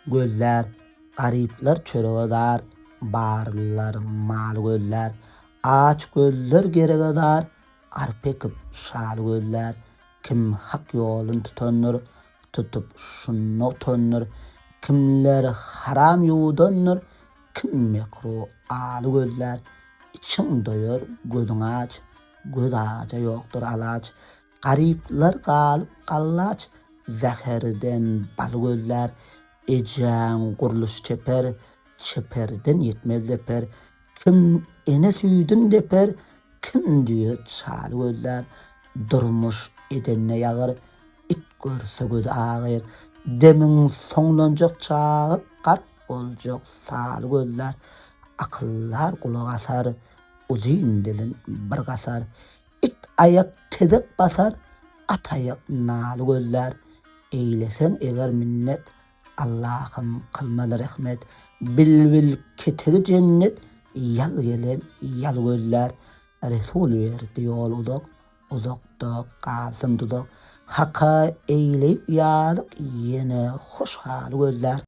gözler, garipler çöregedar, barlar mal gözler, aç gözler geregedar, arpekip şal gözler, kim hak yolun tutanır, tutup şunu utanır, kimler haram yudanır, kim mekru al gözler, için doyur gözün aç, göz ağaca yoktur alaç, garipler galıp kallaç, zeherden bal gözler, ecen kuruluş çeper, çeperden yetmez deper, kim ene süydün deper, kim diyor çal gözler, durmuş edenne yağır, it görse göz ağır, demin sonlanacak çağı, karp olacak sal gözler, akıllar kulak asar, uzun dilin bir kasar, it ayak tezek basar, at ayak nal gözler, eylesen eğer minnet, Allah'ım kılmalı rahmet, bilbil ketegi cennet, yal gelen yal gözler, Resul verdi yol uzak, uzakta kalsın dudak, haka eyleyip yadık yine hoş hal gözler.